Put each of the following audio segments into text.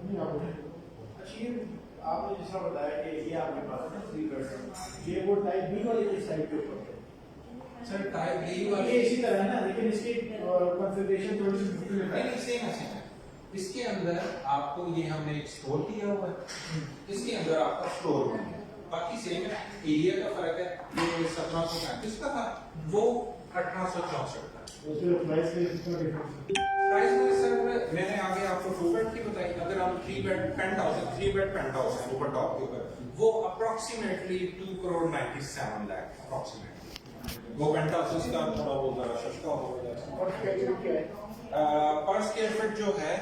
अच्छा, ये आपने जैसा बताया कि ये आपके पास है 3 बेड, ये वो टाइप बी वाले किस साइड के ऊपर है? सर टाइप बी वाले ये इसी तरह है ना, लेकिन इसकी कॉन्फ़िगरेशन थोड़ी सी डिफरेंट है। नहीं सेम है। इसके अंदर आपको ये हमने एक स्टोर दिया हुआ है, इसके अंदर आपका स्टोर रूम है, बाकी सेम है। एरिया का फर्क है, ये 1735 का था, वो 1864 था। उसमें प्राइस में कितना डिफरेंस है? प्राइस में सर मैंने आगे आपको 2 बेड की बताई। अगर हम 3 बेड पेंट हाउस है, 3 बेड पेंट हाउस है ऊपर टॉप के ऊपर, वो अप्रोक्सीमेटली 2,97 लाख अप्रोक्सीमेटली। वो पेंट हाउस का थोड़ा वो जरा सस्ता होगा। और स्क्वायर क्या है? पर स्क्वायर फीट जो है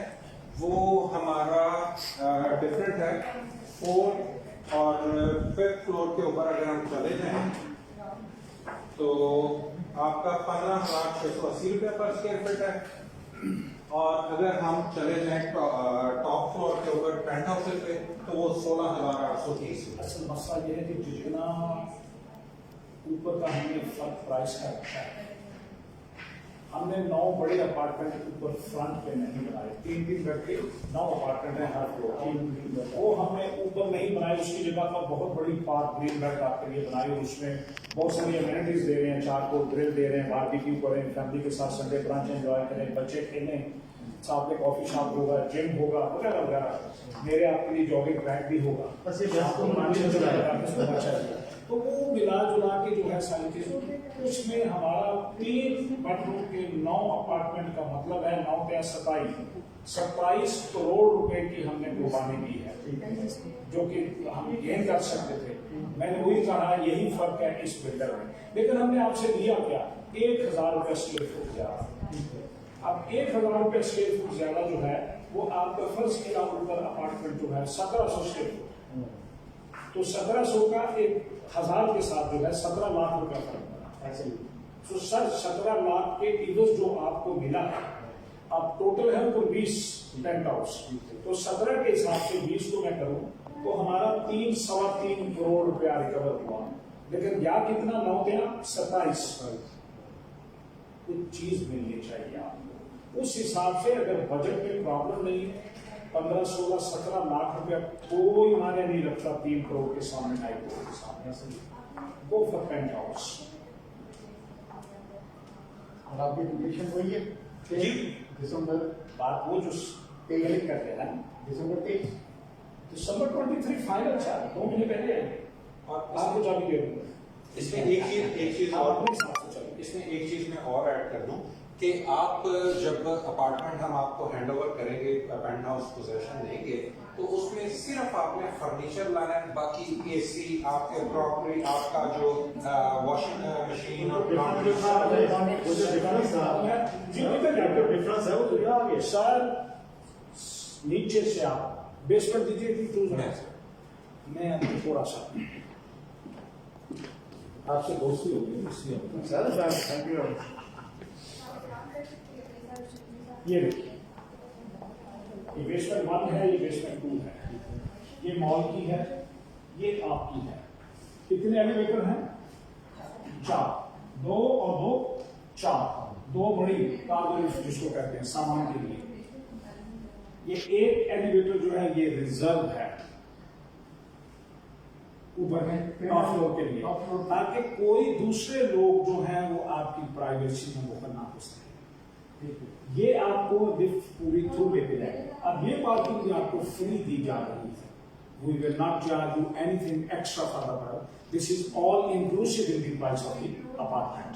वो हमारा डिफरेंट है। 4 और 5th फ्लोर के ऊपर अगर हम चले जाएं तो आपका 15,680 रुपये पर स्क्वायर फीट है, और अगर हम चले जाएं टॉप फ्लोर के ऊपर पेंट हाउस पे तो वो 16,830 रुपये। असल मसला ये है कि जितना ऊपर का हमने फर्क प्राइस का रखा है, हमने 9 बड़े अपार्टमेंट ऊपर फ्रंट पे नहीं बनाए। 3-3 बेड के 9 अपार्टमेंट है हर फ्लोर की, वो हमने ऊपर नहीं बनाए। उसकी जगह पर बहुत बड़ी पार्क ग्रीन बेल्ट आपके लिए बनाई, और उसमें बहुत सारी अमेनिटीज दे रहे हैं, चारकोल ग्रिल दे रहे हैं, बारबेक्यू करें, फैमिली के साथ संडे ब्रंच एंजॉय करें, बच्चे खेलें, साथ में कॉफी शॉप होगा, जिम होगा वगैरह वगैरह। मेरे आपके लिए जॉगिंग ट्रैक भी होगा। बस ये तो वो मिला जुला के जो है सारी चीजें, उसमें हमारा 3 बेडरूम के 9 अपार्टमेंट का मतलब है 9 क्या 27 करोड़ रुपए की हमने कुर्बानी दी है, जो कि हम गेन कर सकते थे। मैंने वही कहा, यही फर्क है इस बिल्डर में। लेकिन हमने आपसे लिया क्या? 1,000 रुपये स्क्वायर फुट ज्यादा। अब 1,000 रुपये स्क्वायर फुट ज्यादा जो है वो आपका फर्स्ट किया ऊपर अपार्टमेंट जो है 1700 स्क्वायर फुट, तो 1700 का 1,000 के साथ जो है 17 लाख रुपया फर्क पड़ा। तो सर 17 लाख के इवज जो आपको मिला है, अब टोटल है ऊपर 20 पेंट हाउस, तो 17 के हिसाब से 20 को मैं करूं तो हमारा 3-3.25 करोड़ रुपया रिकवर हुआ। लेकिन या कितना 9 क्या 27, कुछ चीज मिलनी चाहिए आपको। उस हिसाब से अगर बजट में प्रॉब्लम नहीं है, 15, 16, 17 लाख रुपया कोई मायने नहीं रखता 3 करोड़ के सामने, 2.5 करोड़ के सामने। Go for paint house. और आपकी एप्लीकेशन वही है जी, दिसंबर बात वो जो क्लिक करते हैं दिसंबर 23 दिसंबर 23 फाइनल था, 2 महीने पहले है। और आपको जाने दे दूंगा। इसमें एक चीज और अपने हिसाब से चलिए। इसमें एक चीज मैं और ऐड कर दूं कि आप जब अपार्टमेंट हम आपको हैंड ओवर करेंगे, पेंट हाउस पोजेशन देंगे, तो उसमें सिर्फ आपने फर्नीचर लाना है, बाकी एसी, आपके क्रॉकरी, आपका जो वॉशिंग मशीन और डिफरेंस है वो तो आ गया सर। नीचे से आप बेसमेंट दीजिए थी, मैं आपको थोड़ा सा आपसे दोस्ती होगी इसलिए सर थैंक यू। ये देखिए, ये बेसमेंट 1 है, ये बेसमेंट 2 है, ये मॉल की है, ये आपकी है। कितने एलिवेटर हैं? 4, 2 और 2 4, 2 बड़ी कार जिसको कहते हैं सामान के लिए। ये एक एलिवेटर जो है ये रिजर्व है ऊपर में टॉप फ्लोर के लिए, ताकि कोई दूसरे लोग जो हैं वो आपकी प्राइवेसी में वो करना हो सके। ये आपको लिफ्ट पूरी थ्रू ले मिलेगी। अब ये पार्किंग भी आपको फ्री दी जा रही है। We will not charge you anything extra for the price. This is all inclusive in the price of the apartment.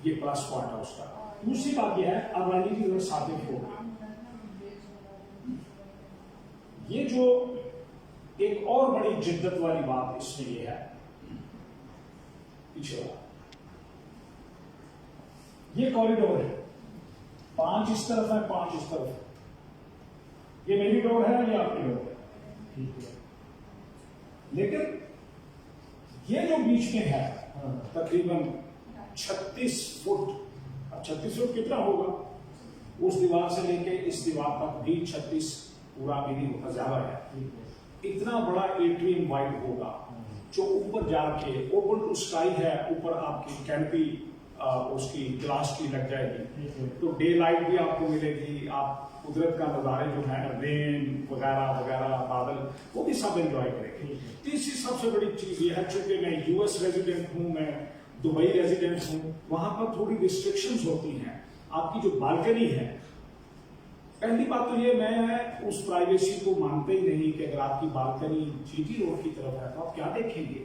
ये प्लस पॉइंट है उसका। दूसरी बात यह है, अब आइए कि साबित होगी। ये जो एक और बड़ी जिद्दत वाली बात इसमें ये है, पीछे वाला ये कॉरिडोर है, 5 इस तरफ है, 5 इस तरफ है। ये मेरी डोर है, ये आपकी डोर है, लेकिन ये जो बीच में है तकरीबन 36 फुट। अब 36 फुट कितना होगा? उस दीवार से लेके इस दीवार तक भी 36 पूरा भी नहीं होता, ज्यादा है। इतना बड़ा एट्रियम वाइड होगा जो ऊपर जाके ओपन टू स्काई है। ऊपर आपकी कैंपी उसकी ग्लास की लग जाएगी, तो डे लाइट भी आपको मिलेगी, आप कुदरत का नज़ारे जो है रेन वगैरह वगैरह बादल वो भी सब एंजॉय करेंगे। तीसरी सबसे बड़ी चीज ये है, चूंकि मैं यूएस रेजिडेंट हूँ, मैं दुबई रेजिडेंट हूँ, वहां पर थोड़ी रिस्ट्रिक्शंस होती हैं। आपकी जो बालकनी है, पहली बात तो ये मैं उस प्राइवेसी को मानते ही नहीं कि अगर आपकी बालकनी जीटी रोड की तरफ है तो आप क्या देखेंगे,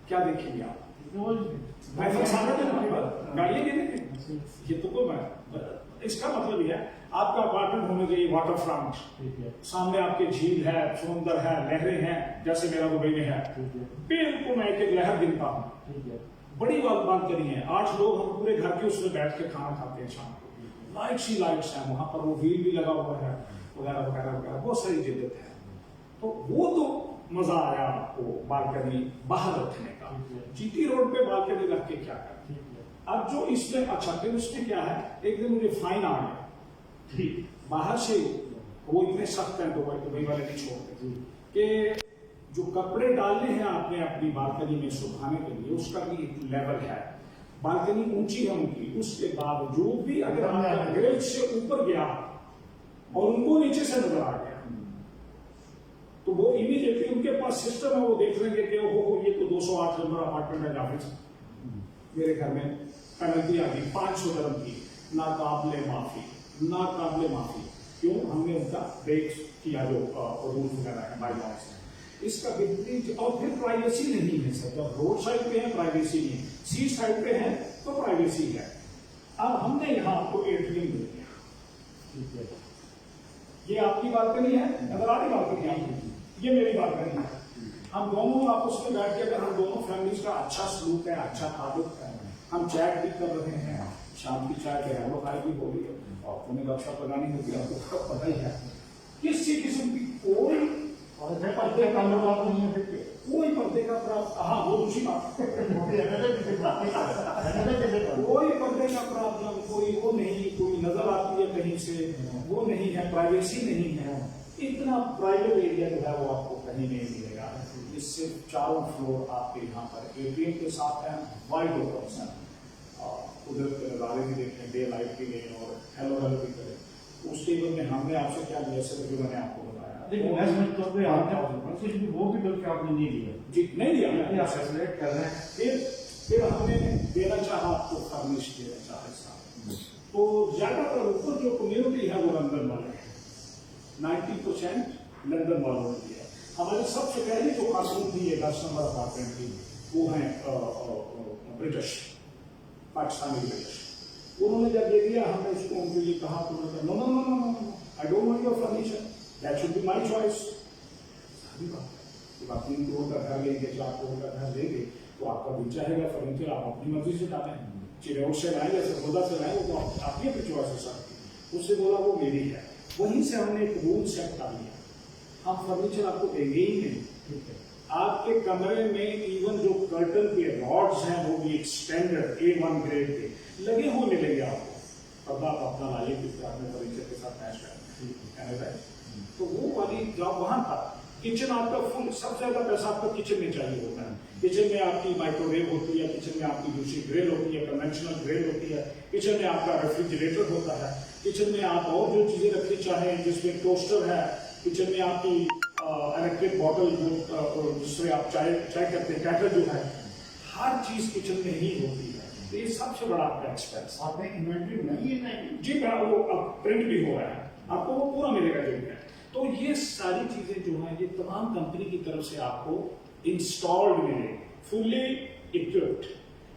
क्या देखेंगे आप? गाड़ियां देखेंगे, ये तो कोई इसका मतलब ये है आपका अपार्टमेंट होना चाहिए वाटर फ्रंट, सामने आपके झील है, समुंदर है, लहरें हैं, जैसे मेरा दुबई में है, बिल्कुल मैं एक एक लहर गिनता हूँ। बड़ी बालकनी है, 8 लोग हम पूरे घर के उसमें बैठ के खाना खाते हैं शाम को, लाइट्स ही लाइट्स हैं वहां पर, वो व्हील भी लगा हुआ है वगैरह वगैरह वगैरह, बहुत सारी जिद्दत है। तो वो तो मजा आया आपको बालकनी बाहर रखने का। जीटी रोड पे बालकनी रख के क्या कर, अब जो इसमें अच्छा फिर उसमें क्या है, एक दिन मुझे फाइन आ गया बाहर से, वो इतने सख्त हैं दुबई वाले नहीं छोड़ते कि जो कपड़े डालने हैं आपने अपनी बालकनी में सुखाने के लिए, उसका भी एक लेवल है। बालकनी ऊंची है उनकी, उसके बावजूद भी अगर आपका ग्रिल से ऊपर गया और उनको नीचे से नजर आ गया, तो वो इमीडिएटली उनके पास सिस्टम है, वो देख लेंगे कि हो ये तो 208 नंबर अपार्टमेंट है जाफिर साहब, मेरे घर में पेनल्टी आ गई 500 dirham की, नाकाबिले माफी, नाकाबिले माफी। क्यों? हमने उनका ब्रेक किया जो रूल वगैरह है, बाय लॉज है। इसका विपरीत, और फिर प्राइवेसी नहीं है सर, जब रोड साइड पे है प्राइवेसी नहीं है, सी साइड पे है तो प्राइवेसी है। अब हमने यहाँ आपको एट्रियम दे दिया, ये आपकी बालकनी है, अगर आपकी बालकनी है, ये मेरी बालकनी है, हम दोनों आपस में बैठ के, अगर हम दोनों फैमिलीज का अच्छा सलूक है, अच्छा ताल्लुक है, हम चैट भी कर रहे हैं, शाम की चाय पे हेलो हाय भी हो रही है, और तुम्हें गपशप लगानी होगी, आपको पता ही है, किसी किस्म की कोई पर्दे का नहीं है, कोई पर्दे का प्रावधान, हाँ वो दूसरी बात, कोई पर्दे का प्रावधान, कोई वो नहीं, कोई नजर आती है कहीं से, वो नहीं है, प्राइवेसी नहीं है, इतना प्राइवेट एरिया जो है वो आपको कहीं नहीं मिलेगा। इससे चारों फ्लोर आपके यहाँ पर एटीएम के साथ है, वाइड ओपन है, कुदरत के नज़ारे भी देखें, डे लाइट भी लें और हेलो हेलो भी करें। उस टेबल में हमने आपसे क्या लिया सर, जो मैंने आपको बताया, देखिए मैं समझता हूँ आपने कुछ भी वो भी करके आपने नहीं लिया जी, नहीं लिया, आप सेलिब्रेट कर रहे हैं। फिर हमने देना चाहा आपको फर्निश देना चाहे साहब, तो ज्यादातर ऊपर जो कम्युनिटी है वो लंदन वाले हैं, 90% लंदन वालों ने दिया। हमारी सबसे पहली जो खासून थी ये 10 नंबर अपार्टमेंट की, वो है ब्रिटिश, पाकिस्तानी ब्रिटिश। उन्होंने जब ये दिया, हमने उसको उनके लिए कहा, तो उन्होंने कहा no no no no no, I don't want your furniture, that should be my choice. जब आप 3 करोड़ का घर लेंगे, 4 करोड़ का घर लेंगे, तो आपका दिल चाहेगा फर्नीचर आप अपनी मर्जी से डालें, चिड़ौट से लाएं या सरगोदा से लाएं, वो तो आपकी अपनी चॉइस है सर। उससे बोला वो मेरी है, वहीं से हमने एक रूल सेट कर लिया, हम फर्नीचर आपको देंगे ही नहीं। आपके कमरे में इवन जो कर्टन के रॉड्स हैं वो भी एक स्टैंडर्ड A1 ग्रेड के लगे हुए मिलेंगे आपको, अब आप अपना लाइए क्योंकि आपने फर्नीचर के साथ मैच करना है। तो वो वाली जॉब वहां था। किचन आपका फुल, सबसे ज्यादा पैसा आपका किचन में चाहिए होता है। किचन में आपकी माइक्रोवेव होती है, किचन में आपकी दूसरी ग्रिल होती है, कन्वेंशनल ग्रिल होती है, किचन में आपका रेफ्रिजरेटर होता है, किचन में आप और जो चीजें रखनी चाहें जिसमें टोस्टर है, किचन में आपकी इलेक्ट्रिक बॉटल जिससे आप चाय करते हैं, कैटल जो है, हर चीज किचन में ही होती है। तो ये सबसे बड़ा आपका एक्सपेंस। आपने इन्वेंट्री नहीं है जी मैं वो प्रिंट भी हो रहा है, आपको वो पूरा मिलेगा जो है। तो ये सारी चीजें जो है ये तमाम कंपनी की तरफ से आपको इंस्टॉल्ड मिलेगी, फुल्ली इक्विप्ड,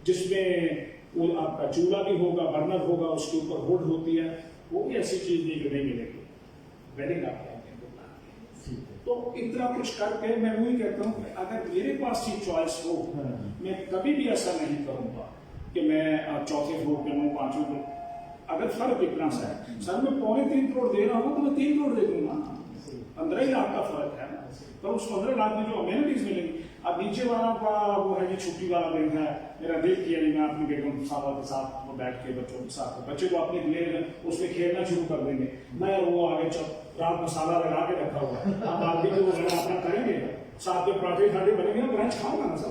जिसमें वो आपका चूल्हा भी होगा, बर्नर होगा, उसके ऊपर हुड होती है, वो भी ऐसी चीज नहीं जो नहीं मिलेगी। वेडिंग आप तो इतना कुछ करके मैं वही कहता हूँ कि अगर मेरे पास ये चॉइस हो, मैं कभी भी ऐसा नहीं करूंगा कि मैं चौथे फ्लोर पे हूँ, 5वें फ्लोर। अगर फर्क इतना सा है सर, मैं 3.25 करोड़ दे रहा हूँ तो मैं 3 करोड़ दे दूंगा, 15 लाख का फर्क है, पर उस 15 लाख में जो अमेनिटीज मिलेंगी। अब नीचे वाला का वो है कि छुट्टी वाला दिन है, मेरा दिल किया नहीं, मैं अपनी बेगम साहबा के साथ वो बैठ के बच्चों के साथ, बच्चे को अपने लिए उसमें खेलना शुरू कर देंगे, मैं वो आगे रात मसाला लगा के रखा हुआ है, आप आदमी को वो अपना करेंगे, साथ में पराठे खाटे बनेंगे ना, ब्रंच खाऊंगा ना सर।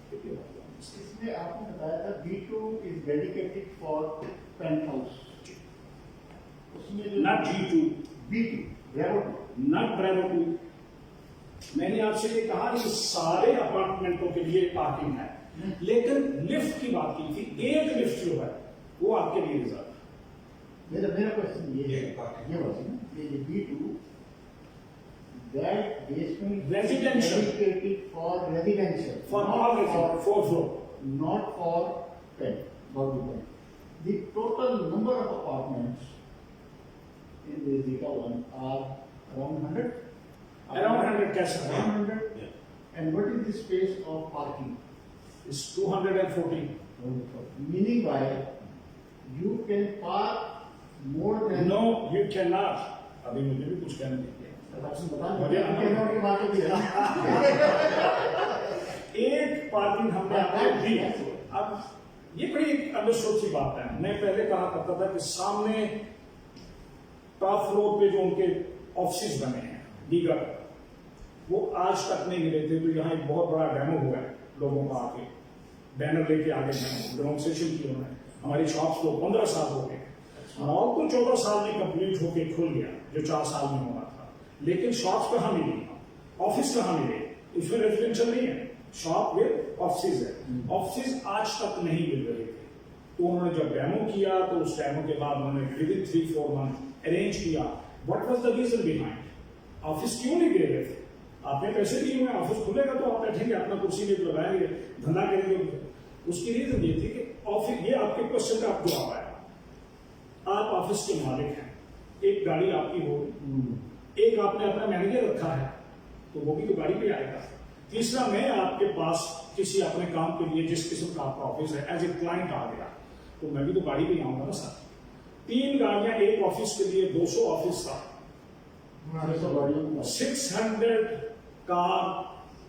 इसमें आपने बताया था B2 is dedicated for penthouse. उसमें जो not G2, B2 Bravo 2. Not bravo 2। मैंने आपसे ये कहा कि सारे अपार्टमेंटों के लिए पार्किंग है, लेकिन लिफ्ट की बात की थी, एक लिफ्ट जो है वो आपके लिए रिजर्व है। मेरा क्वेश्चन ये है, parking. ये बात है ना, ये B2 that basement Residential. dedicated for residential. For not all for- 4 floor. not for pet, doggy pet. The total number of apartments in the Zika one are around 100? Around 100 कैसे है? Around 100? And what is the space of parking? Is 214। Meaning by you can park more than. No you can not. अभी मुझे भी कुछ कहने दीजिए। बता मुझे मुझे की बात होती है। एक पार्किंग हमने आपको दी। अब ये बड़ी अंडरस्टूड सी बात है। मैं पहले कहा करता था कि सामने टॉप फ्लोर पे जो उनके ऑफिस बने हैं दीगर, वो आज तक नहीं मिले थे। तो यहाँ एक बहुत बड़ा डेमो हुआ है, लोगों का आके बैनर लेके आगे डेमोन्स्ट्रेशन की उन्होंने। हमारी शॉप्स को 15 साल हो गए, मॉल तो 14 साल में कंप्लीट होके खुल गया, जो 4 साल में होना था। लेकिन शॉप्स कहाँ मिली, ऑफिस कहाँ मिले? उसमें रेजिडेंशियल नहीं है, शॉप विद ऑफिस है। ऑफिस आज तक नहीं मिल रहे थे। तो उन्होंने जब डेमो किया तो उस डेमो के बाद उन्होंने विदिन 3-4 मंथ अरेंज किया। What was the reason behind? Office क्यों नहीं दे रहे थे? आपने पैसे दिए हुए, ऑफिस खुलेगा तो आप बैठेंगे, अपना कुर्सी भी लगाएंगे, धंधा करेंगे। उसकी रीजन ये थी कि ऑफिस, ये आपके क्वेश्चन का आप जवाब आया। आप ऑफिस के मालिक हैं, एक गाड़ी आपकी हो, एक आपने अपना मैनेजर रखा है, तो वो भी तो गाड़ी पे आएगा। तीसरा, मैं आपके पास किसी अपने काम के लिए जिस किस्म का आपका ऑफिस है, एज ए क्लाइंट आ गया, तो मैं भी तो गाड़ी पे आऊंगा ना सर। 3 गाड़ियां एक ऑफिस के लिए, 200 ऑफिस था, 600 car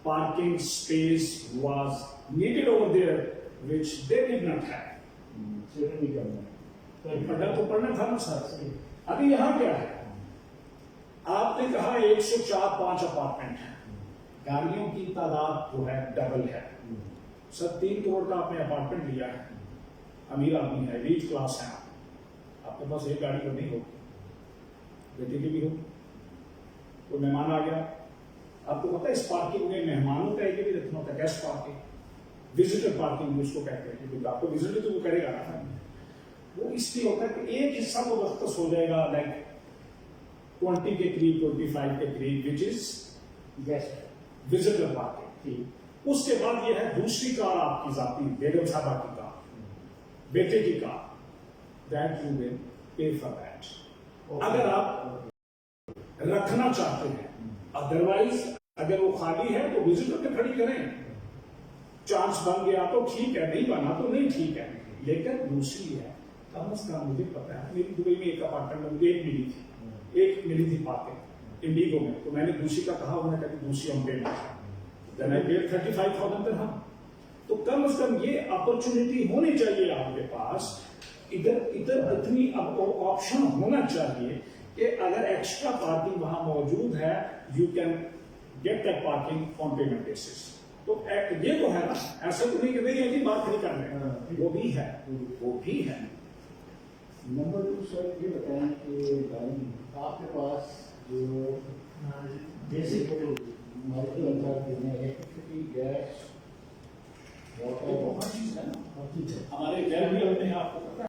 parking space was needed over there, which they did not have. पढ़ना तो पढ़ना था ना सर। अभी यहाँ क्या है? आपने कहा 104-5 अपार्टमेंट है, गाड़ियों की तादाद जो है डबल है। सर 3 करोड़ का आपने अपार्टमेंट लिया है, अमीर आदमी है, रीच क्लास है, आपके पास एक गाड़ी तो नहीं होगी, बेटे की भी होगी। कोई मेहमान आ गया, आपको पता है इस पार्किंग में मेहमानों का एक भी रखना होता है, गेस्ट पार्किंग, विजिटर पार्किंग उसको कहते हैं, क्योंकि आपको विजिटर तो वो करेगा ना। वो इसलिए होता है कि एक हिस्सा तो वक्त हो जाएगा, लाइक 20 के करीब, 25 के करीब, which is guest visitor parking. उसके बाद ये है दूसरी कार आपकी जाती, बेगम साहबा की कार, बेटे की car, that you will pay for that अगर आप रखना चाहते हैं। अदरवाइज अगर वो खाली है तो विजिटर पे खड़ी करें, चांस बन गया तो ठीक है, नहीं बना तो नहीं ठीक है। लेकिन दूसरी है, कम से कम मुझे पता है, मेरी दुबई में एक अपार्टमेंट मुझे एक मिली थी पार्किंग इंडिगो में, तो मैंने दूसरी का कहा, उन्होंने कहा कि दूसरी हम पेड देन आई पेड 35,000 पर। हम तो कम से कम ये अपॉर्चुनिटी होनी चाहिए आपके पास, इधर इतनी ऑप्शन होना चाहिए कि अगर एक्स्ट्रा पार्किंग वहां मौजूद है, you can get that parking on payment basis. तो ये तो है ना, ऐसा तो नहीं कि नहीं है कि बात नहीं कर रहे, वो भी है, वो भी है। नंबर 2 सर ये बताएं कि आपके पास जो बेसिक इलेक्ट्रिसिटी, गैस, वाटर, हर चीज है ना, हमारे घर भी अपने आपको पता है।